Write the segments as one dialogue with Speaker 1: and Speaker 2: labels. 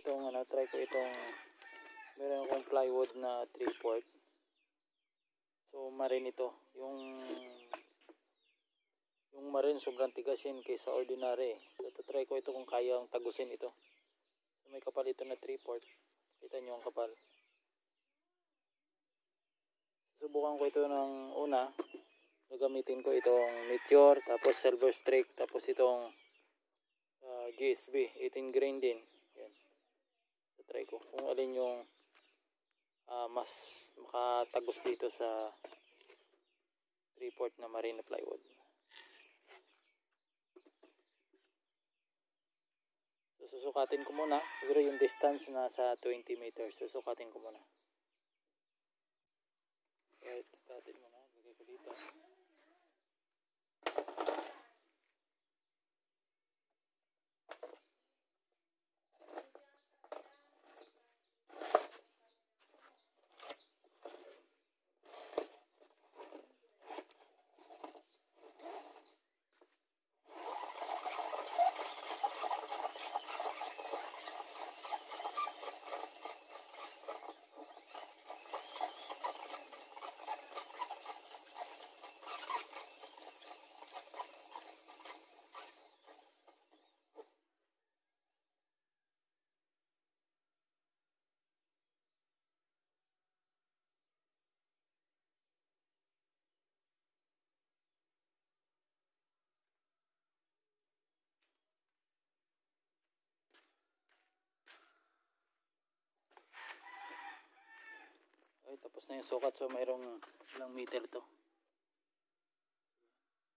Speaker 1: itong meron akong plywood na 3/4. So marin ito. Yung marin sobrang tigas yun kaysa ordinary. So try ko ito kung kayang tagusin ito. So, may kapal ito na 3/4. Kita nyo ang kapal. Subukan ko ito ng una. Gagamitin ko itong Meteor, tapos Silver Streak, tapos itong GSB 18 grain din. Yan. So, try ko kung alin yung mas makatagos dito sa 3/4 na marine plywood. So, susukatin ko muna. Siguro yung distance nasa 20 meters. Susukatin ko muna. Right, susukatin muna. Lagay ko dito. Okay, tapos na yung sukat. So mayroong ilang meter to.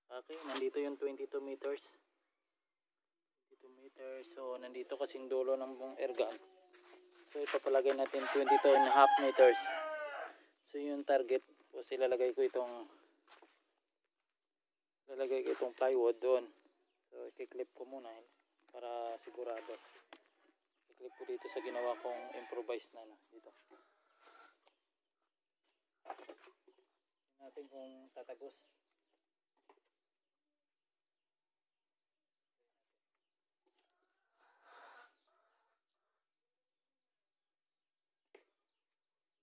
Speaker 1: Okay, nandito yung 22 meters. 22 meters. So nandito kasing dulo ng air gun. So ipapalagay natin 22.5 meters. So yung target. So ilalagay ko itong plywood doon. So i-clip ko muna para sigurado. I-clip ko dito sa ginawa kong improvise na dito. Natin kung tatagos.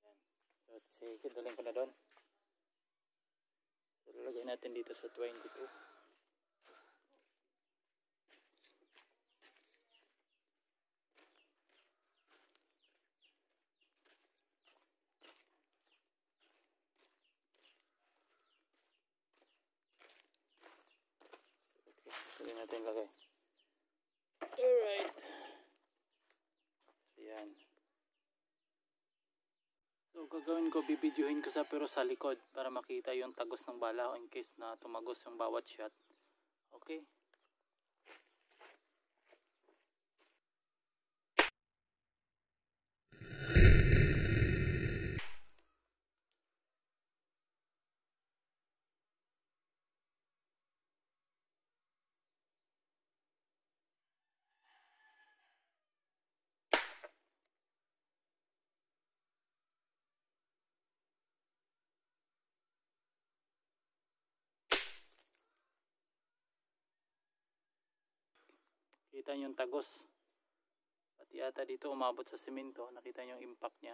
Speaker 1: Yan. So, sige, dalhin ko na doon. So, lalagay natin dito sa 22. Hindi natin lagay. Alright. Ayan. So gagawin ko, bibidyohin ko pero sa likod para makita yung tagos ng bala in case na tumagos yung bawat shot. Okay. Kita nyo yung tagos. Pati ata dito umabot sa semento. Nakita nyo yung impact nya.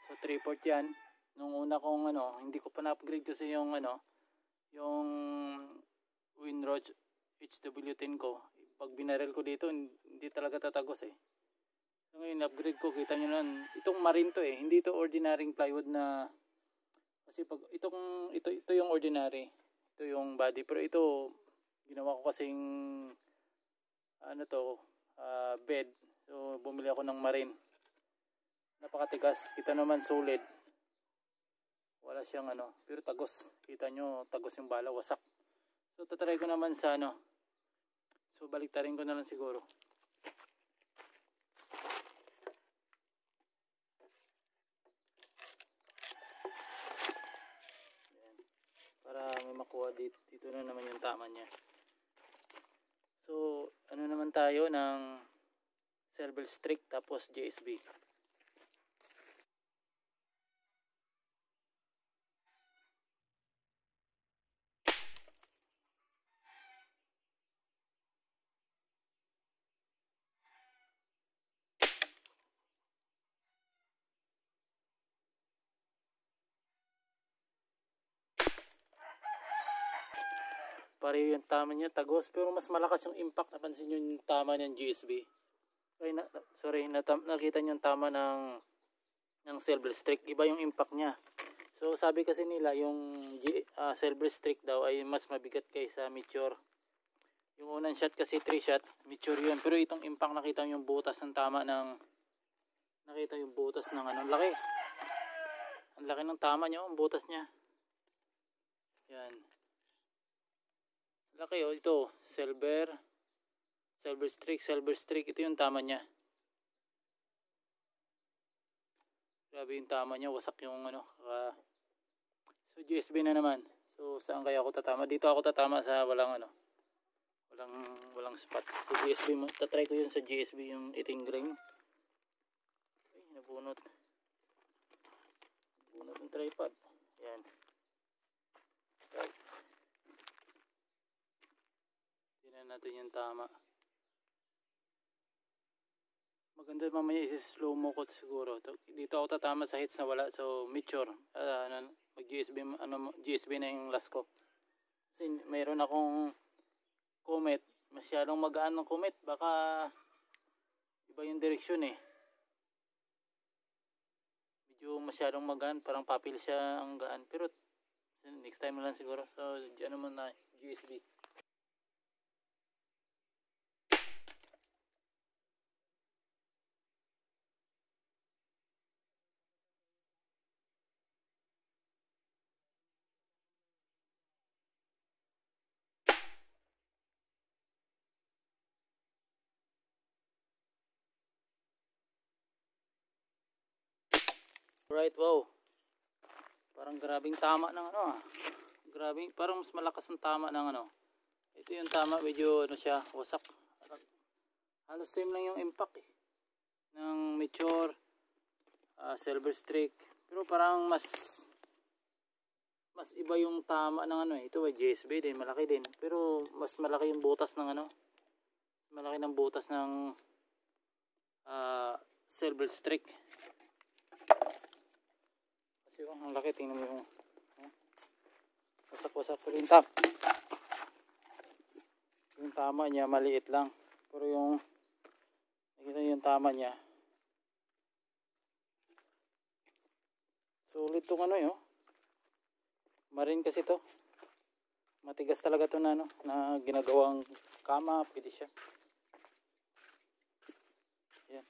Speaker 1: So 3/4 yan. Nung una kong hindi ko pa na-upgrade kasi yung yung Winroad HW10 ko. Pag binaril ko dito, hindi talaga tatagos eh. So ngayon upgrade ko, kita nyo nun. Itong marine to eh. Hindi ito ordinary plywood na, kasi pag ito yung ordinary. Ito yung body. Pero ito, ginawa ko kasing bed. So bumili ako ng marine. Napakatigas. Kita naman solid. Wala siyang pero tagos. Kita nyo, tagos yung bala, wasak. So tatry ko naman sa So baliktarin ko na lang siguro. Ayan. Para may makuha dito na naman yung tama niya. So naman tayo ng Silver Streak tapos GSB. pareho yung tama niya, tagos, pero mas malakas yung impact. Napansin nyo yung tama ng GSB. Ay, nakita nyo yung tama ng silver streak. Iba yung impact niya. So sabi kasi nila yung silver streak daw ay mas mabigat kaysa Meteor. Yung unang shot kasi 3 shot, Meteor yun. Pero itong impact, nakita nyo yung butas ng tama ng, nakita yung butas ng ano, laki. Ang laki ng tama nyo, ang butas niya. Yan. Laki oh, ito, silver streak, ito yung tama niya. Grabe yung tama niya, wasak yung ano. So GSB na naman. So saan kaya ako tatama? Dito ako tatama sa walang ano. Walang spot. So GSB, tatry ko yun sa GSB yung iting grain. Ay, nabunot. Bunot ng tripod. Yan. Right. Tingnan natin yung tama. Maganda mamaya isi-slow mo ko siguro. Dito ako tatama sa hits na wala. So Meteor. GSB na yung last ko. Kasi mayroon akong comet. Masyadong magaan ng comet. Baka iba yung direksyon eh. Medyo masyadong magaan. Parang papil siya ang gaan. Pero next time na lang siguro. So ano mo na GSB. Right, wow. Parang grabing tama ng ano ah. Grabing, parang mas malakas ang tama ng ano. Ito yung tama, medyo ano siya, wasak. Halos same lang yung impact eh. Ng Meteor, silver streak. Pero parang mas iba yung tama ng ano eh. Ito ay GSB din, malaki din. Pero mas malaki yung butas ng ano. Malaki ng butas ng silver streak. Kasi ang laki, tingnan mo yung wasak-wasak po rin yung tama niya maliit lang, pero yung nakita yung tama niya sulit tong ano yun. Marine kasi to, matigas talaga to na ano, na ginagawang kama, pwede siya. Yan.